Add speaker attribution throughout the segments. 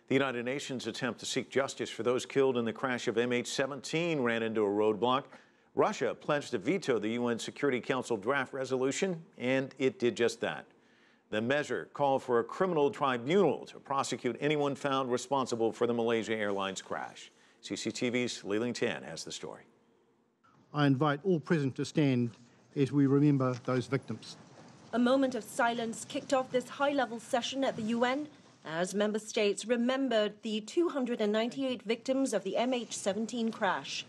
Speaker 1: The United Nations attempt to seek justice for those killed in the crash of MH17 ran into a roadblock. Russia pledged to veto the UN Security Council draft resolution, and it did just that. The measure called for a criminal tribunal to prosecute anyone found responsible for the Malaysia Airlines crash. CCTV's Li Tan has the story.
Speaker 2: I invite all present to stand as we remember those victims.
Speaker 3: A moment of silence kicked off this high-level session at the UN as member states remembered the 298 victims of the MH17 crash.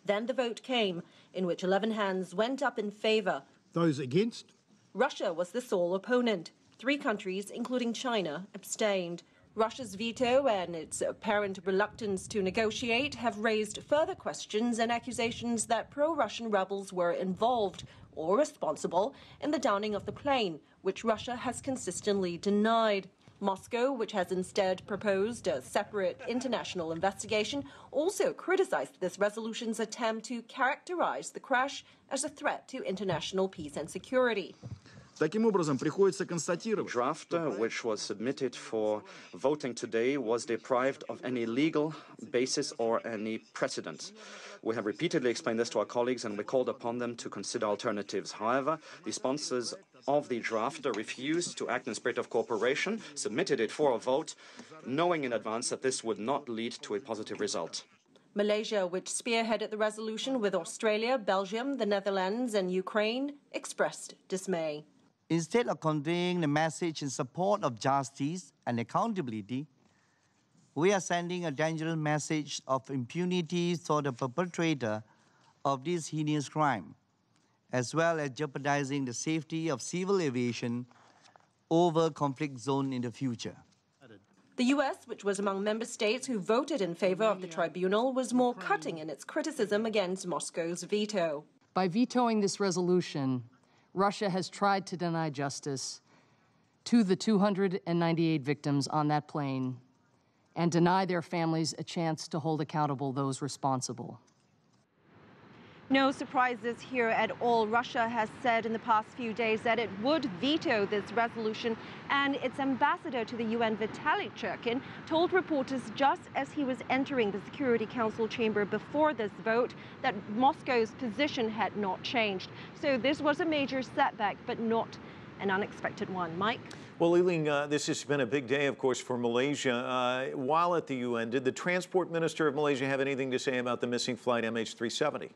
Speaker 3: Then the vote came, in which 11 hands went up in favor.
Speaker 2: Those against?
Speaker 3: Russia was the sole opponent. 3 countries, including China, abstained. Russia's veto and its apparent reluctance to negotiate have raised further questions and accusations that pro-Russian rebels were involved or responsible in the downing of the plane, which Russia has consistently denied. Moscow, which has instead proposed a separate international investigation, also criticized this resolution's attempt to characterize the crash as a threat to international peace and security.
Speaker 4: The draft, which was submitted for voting today, was deprived of any legal basis or any precedent. We have repeatedly explained this to our colleagues and we called upon them to consider alternatives. However, the sponsors of the draft refused to act in spirit of cooperation, submitted it for a vote, knowing in advance that this would not lead to a positive result.
Speaker 3: Malaysia, which spearheaded the resolution with Australia, Belgium, the Netherlands and Ukraine, expressed dismay.
Speaker 5: Instead of conveying the message in support of justice and accountability, we are sending a dangerous message of impunity for the perpetrator of this heinous crime, as well as jeopardizing the safety of civil aviation over conflict zone in the future.
Speaker 3: The US, which was among member states who voted in favor of the tribunal, was more cutting in its criticism against Moscow's veto.
Speaker 6: By vetoing this resolution, Russia has tried to deny justice to the 298 victims on that plane and deny their families a chance to hold accountable those responsible.
Speaker 3: No surprises here at all. Russia has said in the past few days that it would veto this resolution, and its ambassador to the UN, Vitaly Cherkin, told reporters just as he was entering the Security Council chamber before this vote that Moscow's position had not changed. So this was a major setback, but not an unexpected one. Mike?
Speaker 1: Well, Li, this has been a big day, of course, for Malaysia. While at the UN, did the Transport Minister of Malaysia have anything to say about the missing flight MH370?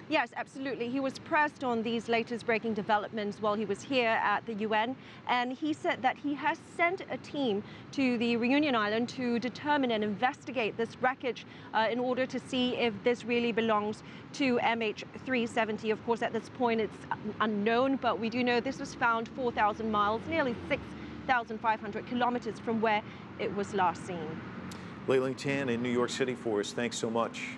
Speaker 3: Yes, absolutely. He was pressed on these latest breaking developments while he was here at the UN, and he said that he has sent a team to the Reunion Island to determine and investigate this wreckage in order to see if this really belongs to MH370. Of course, at this point, it's unknown, but we do know this was found 4,000 miles, nearly 6,500 kilometers from where it was last seen.
Speaker 1: Li Tan in New York City for us. Thanks so much.